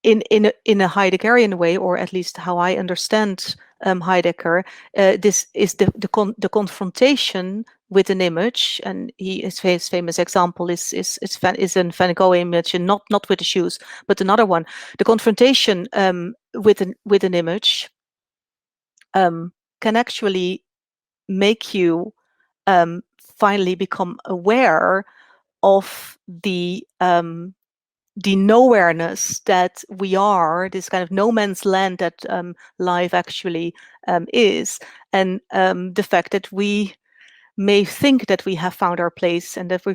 a Heideggerian way, or at least how I understand Heidegger, this is the confrontation with an image, and his famous example is an Van Gogh image, and not with the shoes, but another one. The confrontation with an image can actually make you finally become aware of the nowhereness that we are, this kind of no man's land that life actually is, and the fact that we may think that we have found our place and that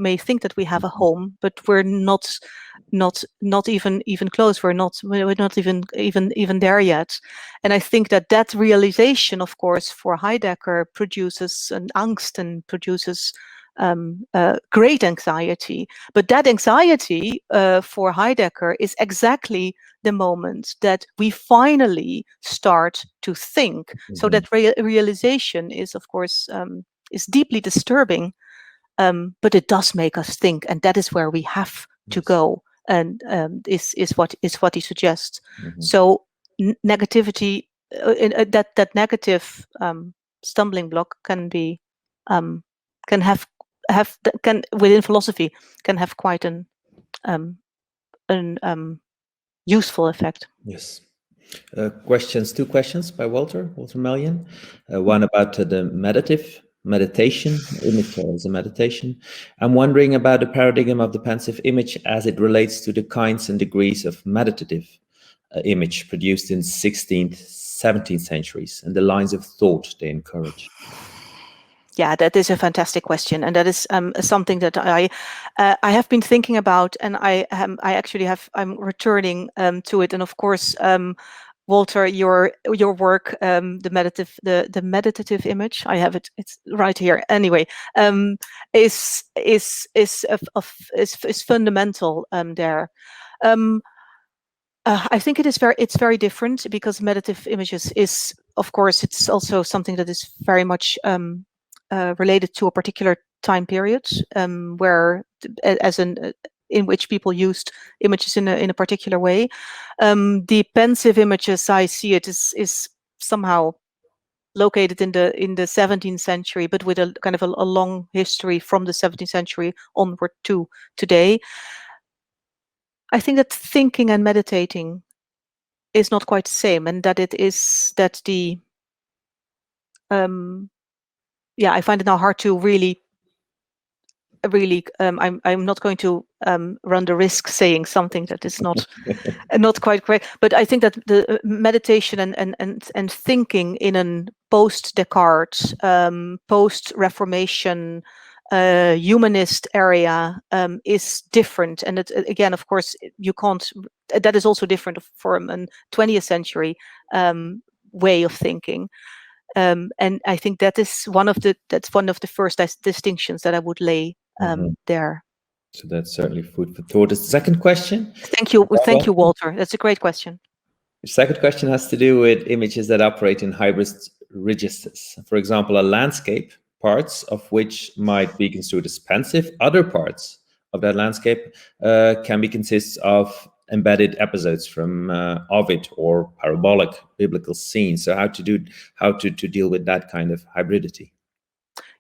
may think that we have a home, but we're not even close. We're not even there yet. And I think that realization, of course, for Heidegger produces an angst and produces great anxiety. But that anxiety for Heidegger is exactly the moment that we finally start to think. Mm-hmm. So that realization is, of course, is deeply disturbing, but it does make us think, and that is where we have to go. And is what he suggests. Mm-hmm. So negativity, that negative stumbling block can be can within philosophy can have quite an useful effect. Yes. Two questions by Walter Mellion. One about the meditation, image as a meditation. I'm wondering about the paradigm of the pensive image as it relates to the kinds and degrees of meditative image produced in 16th, 17th centuries and the lines of thought they encourage. Yeah, that is a fantastic question, and that is something that I have been thinking about, and I'm returning to it, and of course, Walter, your work, the meditative image, I have it. It's right here. Anyway, is fundamental there. I think it's very different, because meditative images is, of course, it's also something that is very much related to a particular time period, where in which people used images in a particular way. The pensive images, I see it is somehow located in the 17th century, but with a kind of a long history from the 17th century onward to today. I think that thinking and meditating is not quite the same, and that it is that I find it now hard to really I'm not going to run the risk saying something that is not quite correct, but I think that the meditation and thinking in a post-Descartes, post-Reformation, humanist area is different, and it, again, of course, you can't. That is also different from a 20th century way of thinking. And I think that's one of the first distinctions that I would lay there. So that's certainly food for thought. The second question. Thank you, Walter. That's a great question. The second question has to do with images that operate in hybrid registers. For example, a landscape, parts of which might be construed as pensive. Other parts of that landscape can be consists of embedded episodes from Ovid or parabolic biblical scenes. So how to deal with that kind of hybridity?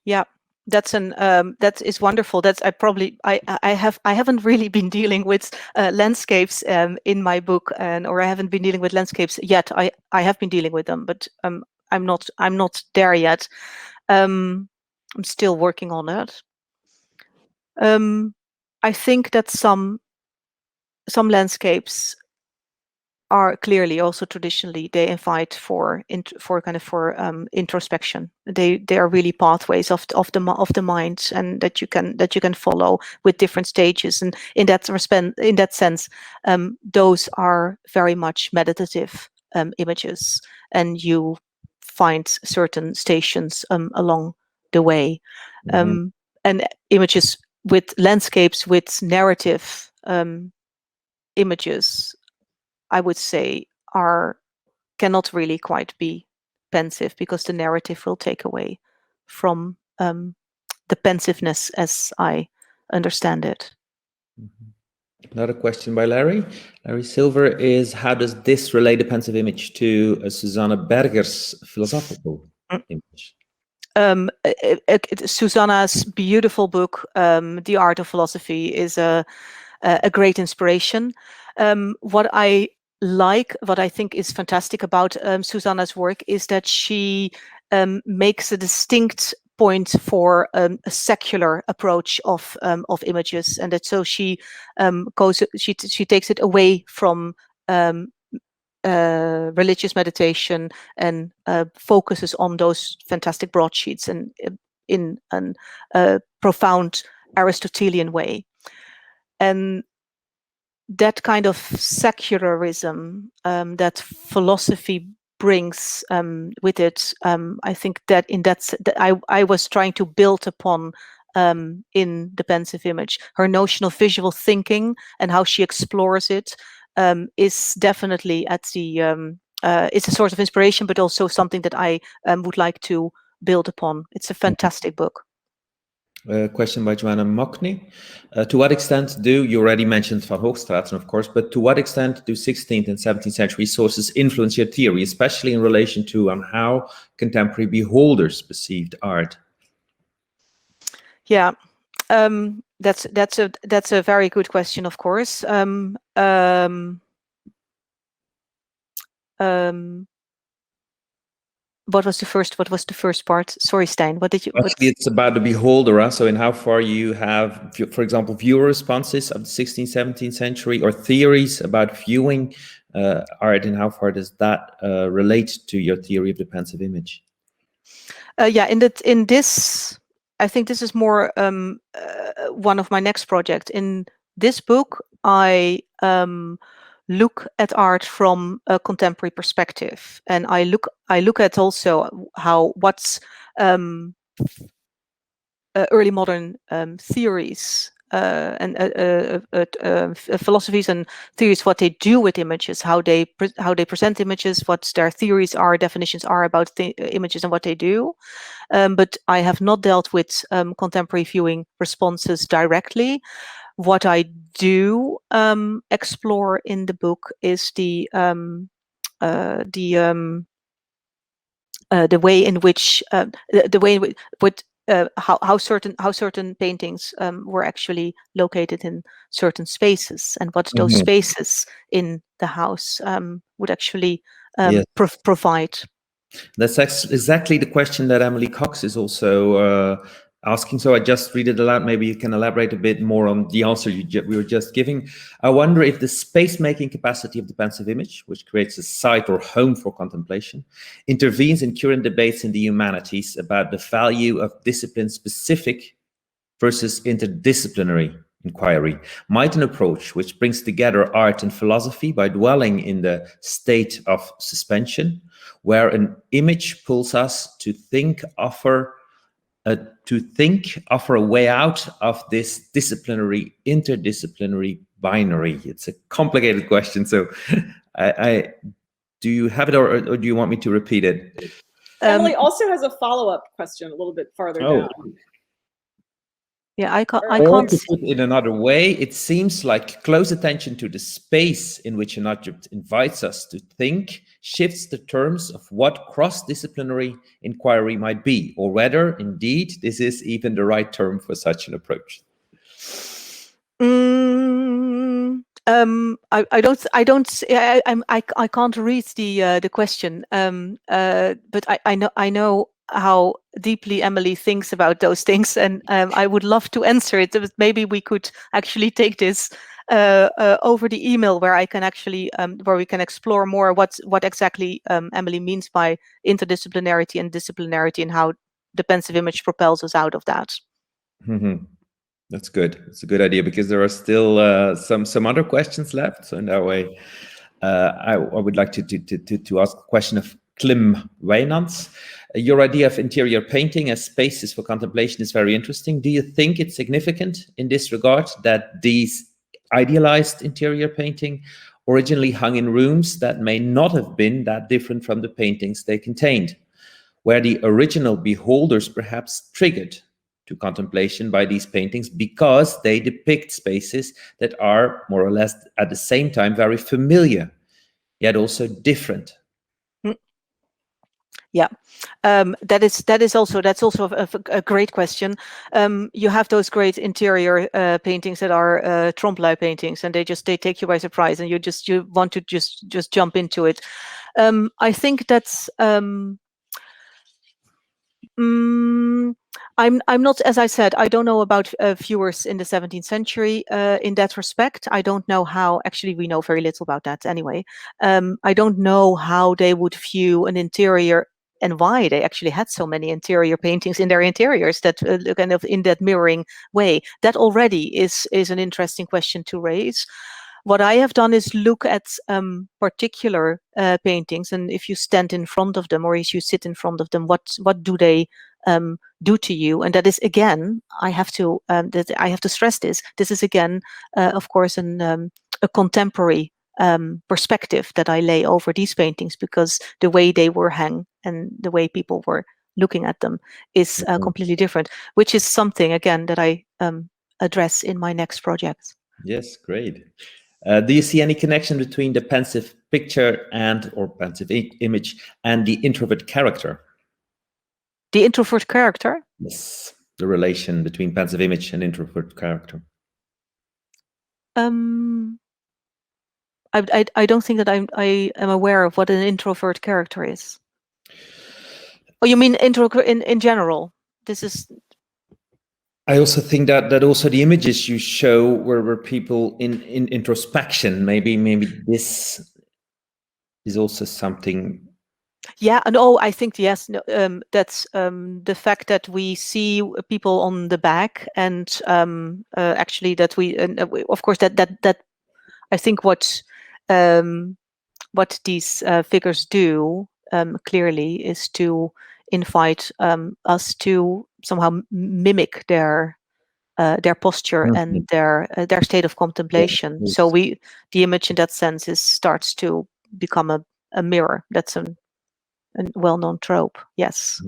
Yeah, that is wonderful. I haven't really been dealing with landscapes in my book, or I haven't been dealing with landscapes yet. I have been dealing with them, but I'm not there yet. I'm still working on it. I think that some landscapes are clearly also traditionally they invite for introspection. They are really pathways of the mind, and that you can follow with different stages. And in that sense, those are very much meditative images, and you find certain stations along the way. And images with landscapes with narrative images, I would say, cannot really quite be pensive, because the narrative will take away from the pensiveness as I understand it. Another question by Larry Silver is, how does this relate the pensive image to Susanna Berger's philosophical image? Susanna's beautiful book, The Art of Philosophy, is a great inspiration. What I think is fantastic about Susanna's work is that she makes a distinct point for a secular approach of images, and that so she takes it away from religious meditation and focuses on those fantastic broadsheets and in a profound Aristotelian way. And that kind of secularism that philosophy brings with it, I think that I was trying to build upon in the Pensive Image. Her notion of visual thinking and how she explores it is definitely at the it's a source of inspiration, but also something that I would like to build upon. It's a fantastic book. Question by Joanna Mockney. To what extent you already mentioned Van Hoogstraten, of course, but to what extent do 16th and 17th century sources influence your theory, especially in relation to how contemporary beholders perceived art? Yeah, that's a very good question, of course. What was the first part? Sorry, Stijn. What did you? Actually, it's about the beholder. So, in how far you have, for example, viewer responses of the 16th, 17th century, or theories about viewing art, and how far does that relate to your theory of the pensive image? Yeah, in this, I think this is more one of my next projects. In this book, I look at art from a contemporary perspective, and I look at also how what's early modern theories and philosophies and theories, what they do with images, how they present images, what their theories are, definitions are about images and what they do. But I have not dealt with contemporary viewing responses directly. What I do explore in the book is the way in which how certain paintings were actually located in certain spaces, and what those spaces in the house would actually provide. That's exactly the question that Emily Cox is also asking. So I just read it aloud. Maybe you can elaborate a bit more on the answer we were just giving. I wonder if the space-making capacity of the pensive image, which creates a site or home for contemplation, intervenes in current debates in the humanities about the value of discipline-specific versus interdisciplinary inquiry. Might an approach which brings together art and philosophy by dwelling in the state of suspension, where an image pulls us to think, offer a way out of this disciplinary, interdisciplinary binary? It's a complicated question, so do you have it, or do you want me to repeat it? Emily also has a follow-up question a little bit farther down. Yeah, I can't. To put it in another way, it seems like close attention to the space in which an object invites us to think shifts the terms of what cross-disciplinary inquiry might be, or whether, indeed, this is even the right term for such an approach. I can't read the question, but I know how deeply Emily thinks about those things, and I would love to answer it. But maybe we could actually take this over the email, where I can actually where we can explore more what exactly Emily means by interdisciplinarity and disciplinarity, and how the pensive image propels us out of that. That's good. It's a good idea, because there are still some other questions left. So in that way, I would like to ask a question of Klim Wijnands. Your idea of interior painting as spaces for contemplation is very interesting. Do you think it's significant in this regard that these idealized interior painting originally hung in rooms that may not have been that different from the paintings they contained, where the original beholders perhaps triggered to contemplation by these paintings because they depict spaces that are more or less at the same time very familiar, yet also different? Yeah, that's also a great question. You have those great interior paintings that are trompe-l'œil paintings, and they take you by surprise, and you want to just jump into it. I think that's I'm not, as I said, I don't know about viewers in the 17th century in that respect. I don't know how, actually we know very little about that anyway. I don't know how they would view an interior and why they actually had so many interior paintings in their interiors that kind of in that mirroring way. That already is an interesting question to raise. What I have done is look at particular paintings, and if you stand in front of them or if you sit in front of them, what do they do to you? And that is, again, I have to stress this. This is again, of course, a contemporary perspective that I lay over these paintings, because the way they were hung and the way people were looking at them is completely different, which is something, again, that I address in my next project. Yes, great. Do you see any connection between the pensive picture or pensive image and the introvert character? The introvert character? Yes, the relation between pensive image and introvert character. I don't think that I am aware of what an introvert character is. Oh, you mean introvert in general? This is. I also think that also the images you show were people in introspection. Maybe this is also something. Yeah, and I think yes, no, that's the fact that we see people on the back, and actually that of course that I think what these figures do clearly is to invite us to somehow mimic their posture and their state of contemplation. Yes. So the image in that sense starts to become a mirror. That's a well-known trope. Yes.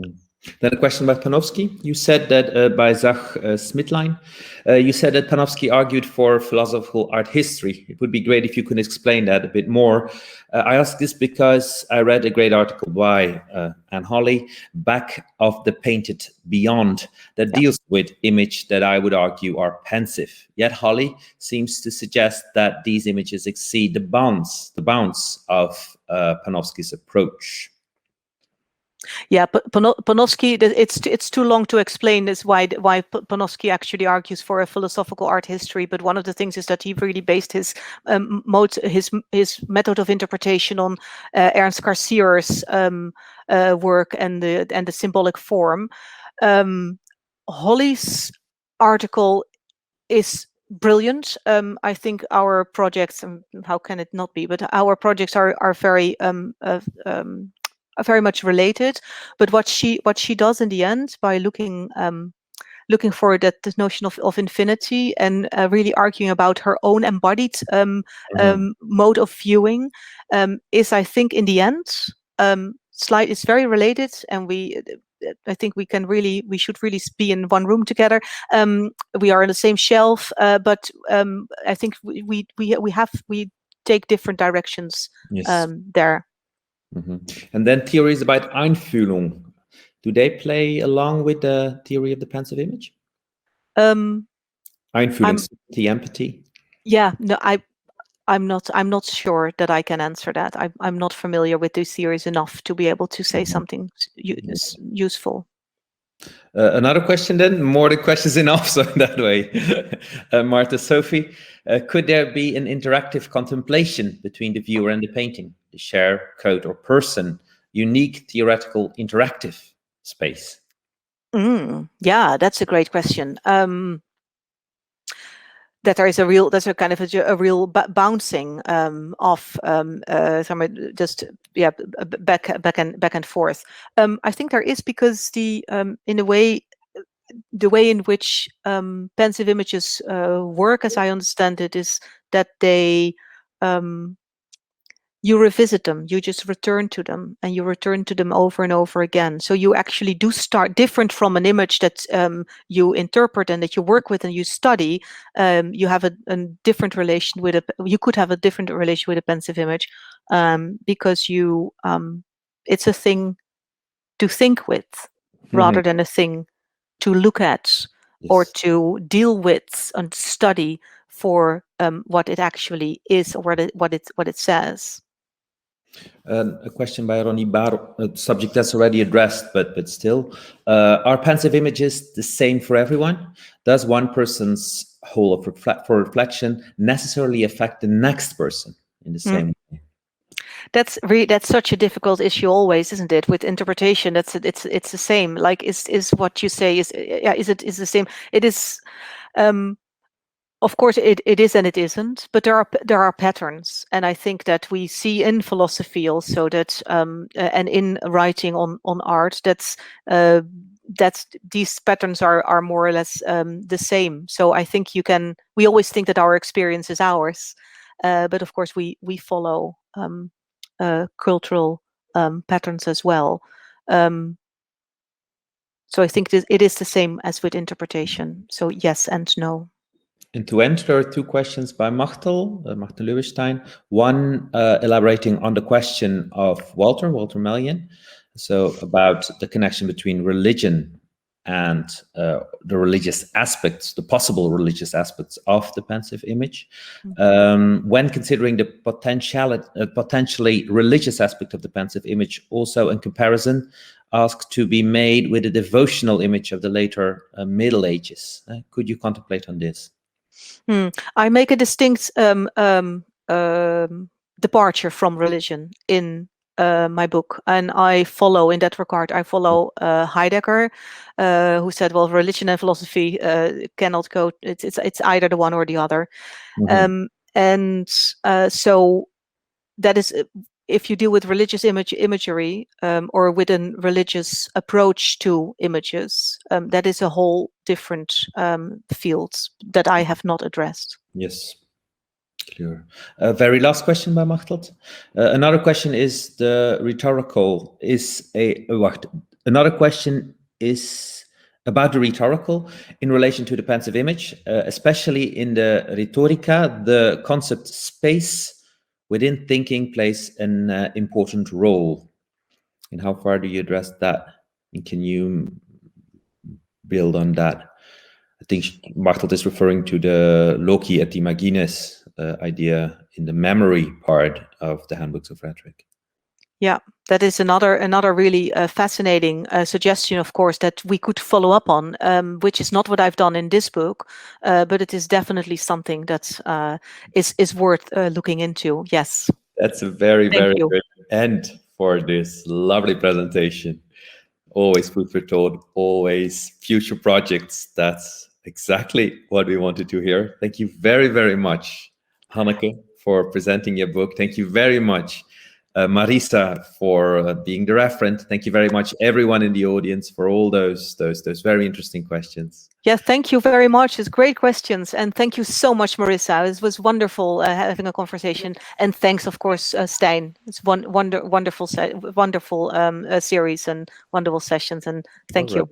Then a question about Panofsky. You said that by Zach Smitlein, you said that Panofsky argued for philosophical art history. It would be great if you could explain that a bit more. I ask this because I read a great article by Anne Holly, Back of the Painted Beyond, that deals with image that I would argue are pensive. Yet Holly seems to suggest that these images exceed the bounds of Panofsky's approach. Yeah, Panofsky, it's too long to explain this why Panofsky actually argues for a philosophical art history. But one of the things is that he really based his method of interpretation on Ernst Cassier's work and the symbolic form. Holly's article is brilliant. I think our projects, how can it not be? But our projects are very much related. But what she does in the end, by looking for that notion of infinity and really arguing about her own embodied mode of viewing, is, I think, in the end, is very related, and I think we should really be in one room together. We are on the same shelf, but I think we take different directions there. And then theories about Einfühlung. Do they play along with the theory of the pensive image? Einfühlung, the empathy. Yeah, no, I'm not sure that I can answer that. I'm not familiar with these theories enough to be able to say something useful. Another question then, more the questions enough, so that way. Martha, Sophie, could there be an interactive contemplation between the viewer and the painting, the share, code, or person, unique theoretical interactive space? Yeah, that's a great question. That there's a kind of a real bouncing off just back and forth. I think there is, because in a way, the way in which pensive images work, as I understand it, is that they you revisit them, you just return to them, and you return to them over and over again. So you actually do start different from an image that you interpret and that you work with and you study. You have a different relation with you could have a different relation with a pensive image, because it's a thing to think with rather than a thing to look at or to deal with and study for what it actually is, or what it says. A question by Ronnie Bar, a subject that's already addressed, but still. Are pensive images the same for everyone? Does one person's whole of for reflection necessarily affect the next person in the same way? That's such a difficult issue always, isn't it? With interpretation, it's the same. Like, is what you say is the same? It is. Of course, it is and it isn't, but there are patterns, and I think that we see in philosophy also that and in writing on art that's these patterns are more or less the same. So I think we always think that our experience is ours, but of course we follow cultural patterns as well. So I think it is the same as with interpretation. So yes and no. And to end, there are two questions by Machtel Lewestein. One elaborating on the question of Walter Mellion, so about the connection between religion and the religious aspects, the possible religious aspects of the pensive image. When considering the potentially religious aspect of the pensive image, also in comparison, asked to be made with a devotional image of the later Middle Ages. Could you contemplate on this? I make a distinct departure from religion in my book, and I follow, in that regard, Heidegger, who said, "Well, religion and philosophy cannot go. It's either the one or the other." So that is, if you deal with religious imagery or with a religious approach to images, that is a whole different field that I have not addressed. Yes, clear. Very last question by Machteld. Another question is Another question is about the rhetorical in relation to the pensive image, especially in the Rhetorica, the concept space within thinking plays an important role. And how far do you address that? And can you build on that? I think Machteld is referring to the loci et imagines idea in the memory part of the handbooks of rhetoric. Yeah, that is another really fascinating suggestion, of course, that we could follow up on, which is not what I've done in this book, but it is definitely something that is worth looking into. Yes. That's a very good end for this lovely presentation. Always food for thought, always future projects. That's exactly what we wanted to hear. Thank you very, very much, Hanneke, for presenting your book. Thank you very much, Marisa, for being the referent. Thank you very much, everyone in the audience, for all those very interesting questions. Yeah, thank you very much. It's great questions. And thank you so much, Marisa. It was wonderful having a conversation. And thanks, of course, Stijn. It's wonderful series and wonderful sessions. And thank you.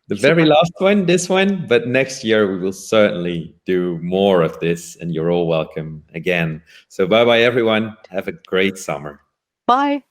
The very last one, this one, but next year we will certainly do more of this, and you're all welcome again. So bye-bye, everyone. Have a great summer. Bye.